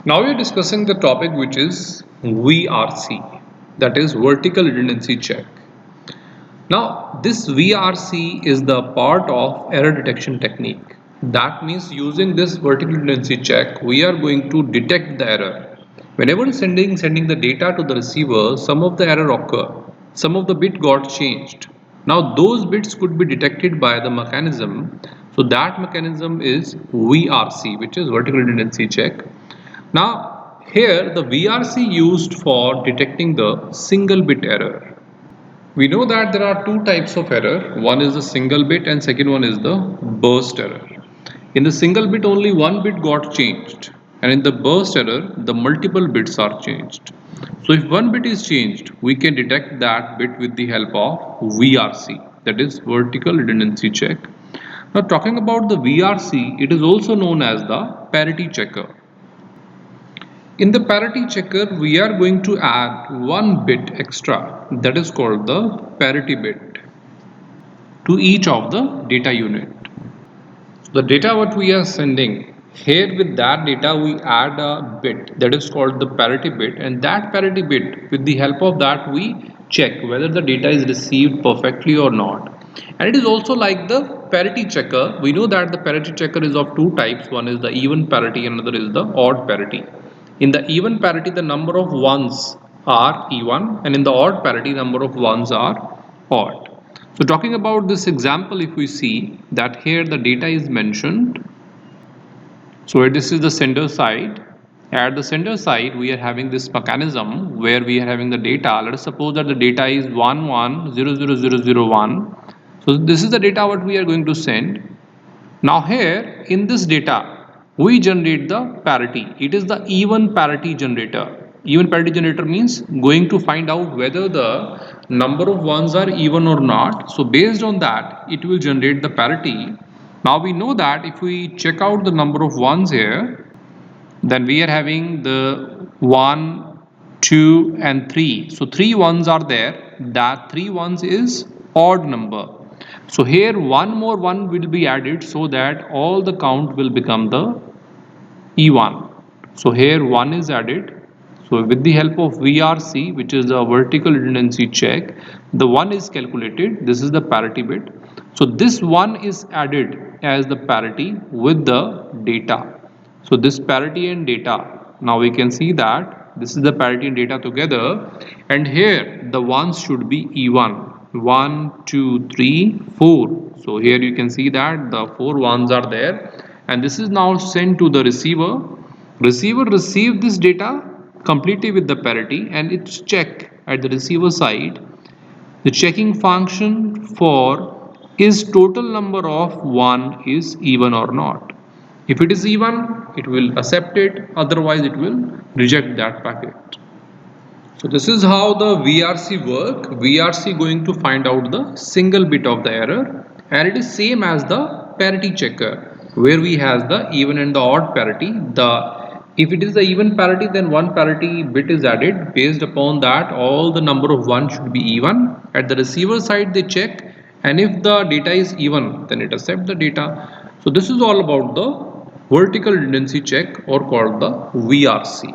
Now we are discussing the topic which is VRC, that is vertical redundancy check. Now this VRC is the part of error detection technique. That means using this vertical redundancy check, we are going to detect the error. Whenever sending the data to the receiver, some of the error occur, some of the bit got changed. Now those bits could be detected by the mechanism. So that mechanism is VRC, which is vertical redundancy check. Now here the VRC used for detecting the single bit error. We know that there are two types of error. One is the single bit and second one is the burst error. In the single bit only one bit got changed, and in the burst error the multiple bits are changed. So if one bit is changed, we can detect that bit with the help of VRC, that is vertical redundancy check. Now talking about the VRC, it is also known as the parity checker. In the parity checker, we are going to add one bit extra, that is called the parity bit, to each of the data unit. So the data what we are sending, here with that data we add a bit, that is called the parity bit, and that parity bit, with the help of that we check whether the data is received perfectly or not. And it is also like the parity checker. We know that the parity checker is of two types. One is the even parity, another is the odd parity. In the even parity, the number of ones are even, and in the odd parity, number of ones are odd. So talking about this example, if we see that here the data is mentioned. So this is the sender side. At the sender side, we are having this mechanism where we are having the data. Let us suppose that the data is 11000001. So this is the data what we are going to send. Now here in this data, we generate the parity. It is the even parity generator. Even parity generator means going to find out whether the number of ones are even or not. So based on that, it will generate the parity. Now we know that if we check out the number of ones here, then we are having the 1, 2 and 3. So 3 ones are there. That 3 ones is odd number. So here one more one will be added so that all the count will become the even. So here 1 is added. So with the help of VRC, which is the vertical redundancy check, the 1 is calculated. This is the parity bit. So this 1 is added as the parity with the data. So this parity and data, now we can see that this is the parity and data together, and here the ones should be even. 1, 2, 3, 4. So here you can see that the 4 ones are there, and this is now sent to the receiver. Receiver received this data completely with the parity, and it's check at the receiver side. The checking function for is total number of 1 is even or not. If it is even, it will accept it, otherwise it will reject that packet. So this is how the VRC work. VRC going to find out the single bit of the error, and it is same as the parity checker where we has the even and the odd parity. If it is the even parity, then one parity bit is added. Based upon that, all the number of 1 should be even. At the receiver side they check, and if the data is even, then it accepts the data. So this is all about the vertical redundancy check, or called the VRC.